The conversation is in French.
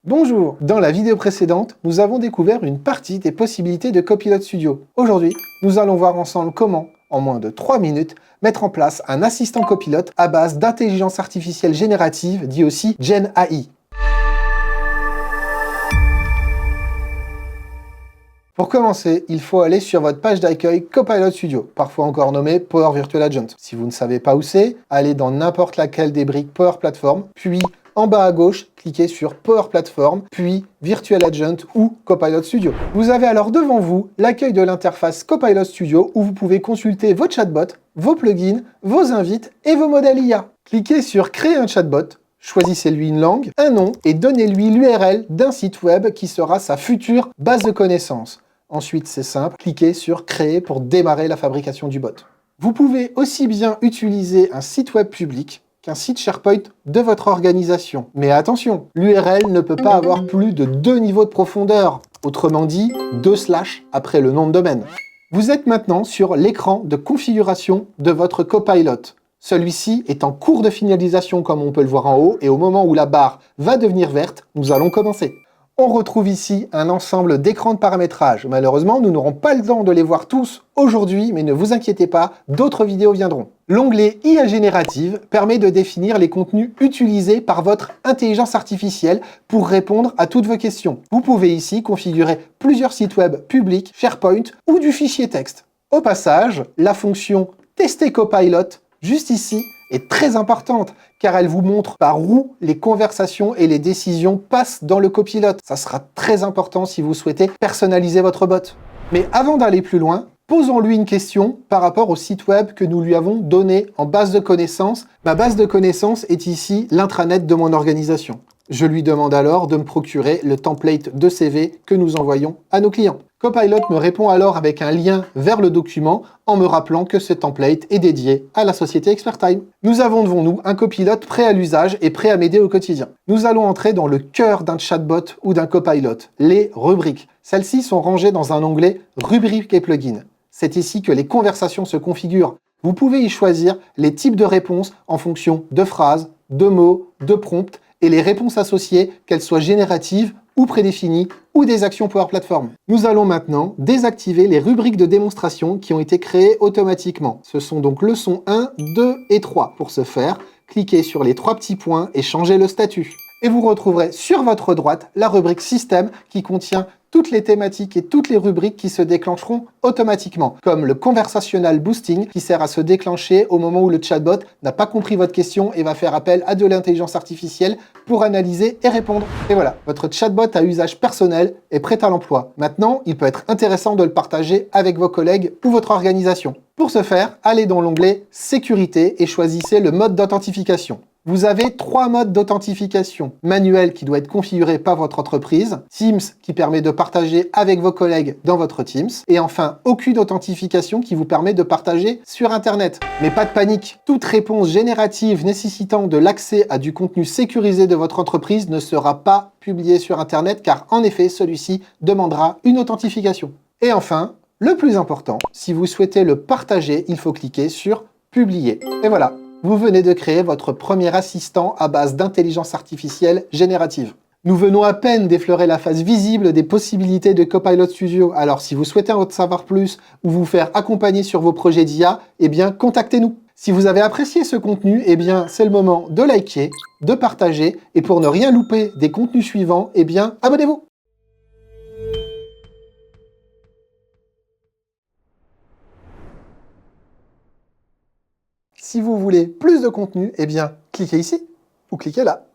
Bonjour! Dans la vidéo précédente, nous avons découvert une partie des possibilités de Copilot Studio. Aujourd'hui, nous allons voir ensemble comment, en moins de 3 minutes, mettre en place un assistant Copilot à base d'intelligence artificielle générative, dit aussi Gen AI. Pour commencer, il faut aller sur votre page d'accueil Copilot Studio, parfois encore nommé Power Virtual Agent. Si vous ne savez pas où c'est, allez dans n'importe laquelle des briques Power Platform, puis en bas à gauche, cliquez sur Power Platform, puis Virtual Agent ou Copilot Studio. Vous avez alors devant vous l'accueil de l'interface Copilot Studio où vous pouvez consulter vos chatbots, vos plugins, vos invites et vos modèles IA. Cliquez sur Créer un chatbot. Choisissez-lui une langue, un nom et donnez-lui l'URL d'un site web qui sera sa future base de connaissances. Ensuite, c'est simple, cliquez sur Créer pour démarrer la fabrication du bot. Vous pouvez aussi bien utiliser un site web public qu'un site SharePoint de votre organisation. Mais attention, l'URL ne peut pas avoir plus de 2 niveaux de profondeur, autrement dit 2 slash après le nom de domaine. Vous êtes maintenant sur l'écran de configuration de votre Copilot. Celui-ci est en cours de finalisation comme on peut le voir en haut et au moment où la barre va devenir verte, nous allons commencer. On retrouve ici un ensemble d'écrans de paramétrage. Malheureusement, nous n'aurons pas le temps de les voir tous aujourd'hui, mais ne vous inquiétez pas, d'autres vidéos viendront. L'onglet IA générative permet de définir les contenus utilisés par votre intelligence artificielle pour répondre à toutes vos questions. Vous pouvez ici configurer plusieurs sites web publics, SharePoint ou du fichier texte. Au passage, la fonction Tester Copilot juste ici est très importante car elle vous montre par où les conversations et les décisions passent dans le Copilot. Ça sera très important si vous souhaitez personnaliser votre bot. Mais avant d'aller plus loin, posons-lui une question par rapport au site web que nous lui avons donné en base de connaissances. Ma base de connaissances est ici l'intranet de mon organisation. Je lui demande alors de me procurer le template de CV que nous envoyons à nos clients. Copilot me répond alors avec un lien vers le document en me rappelant que ce template est dédié à la société Expertime. Nous avons devant nous un Copilot prêt à l'usage et prêt à m'aider au quotidien. Nous allons entrer dans le cœur d'un chatbot ou d'un Copilot, les rubriques. Celles-ci sont rangées dans un onglet rubriques et plugins. C'est ici que les conversations se configurent. Vous pouvez y choisir les types de réponses en fonction de phrases, de mots, de prompts et les réponses associées, qu'elles soient génératives ou prédéfinies, ou des actions Power Platform. Nous allons maintenant désactiver les rubriques de démonstration qui ont été créées automatiquement. Ce sont donc leçons 1, 2 et 3. Pour ce faire, cliquez sur les 3 petits points et changez le statut. Et vous retrouverez sur votre droite la rubrique Système qui contient toutes les thématiques et toutes les rubriques qui se déclencheront automatiquement, comme le Conversational Boosting qui sert à se déclencher au moment où le chatbot n'a pas compris votre question et va faire appel à de l'intelligence artificielle pour analyser et répondre. Et voilà, votre chatbot à usage personnel est prêt à l'emploi. Maintenant, il peut être intéressant de le partager avec vos collègues ou votre organisation. Pour ce faire, allez dans l'onglet Sécurité et choisissez le mode d'authentification. Vous avez 3 modes d'authentification. Manuel qui doit être configuré par votre entreprise, Teams qui permet de partager avec vos collègues dans votre Teams, et enfin aucune authentification qui vous permet de partager sur Internet. Mais pas de panique, toute réponse générative nécessitant de l'accès à du contenu sécurisé de votre entreprise ne sera pas publiée sur Internet car en effet celui-ci demandera une authentification. Et enfin, le plus important, si vous souhaitez le partager, il faut cliquer sur Publier. Et voilà. Vous venez de créer votre premier assistant à base d'intelligence artificielle générative. Nous venons à peine d'effleurer la phase visible des possibilités de Copilot Studio, alors si vous souhaitez en savoir plus ou vous faire accompagner sur vos projets d'IA, eh bien contactez-nous. Si vous avez apprécié ce contenu, eh bien c'est le moment de liker, de partager et pour ne rien louper des contenus suivants, eh bien abonnez-vous. Si vous voulez plus de contenu, eh bien, cliquez ici ou cliquez là.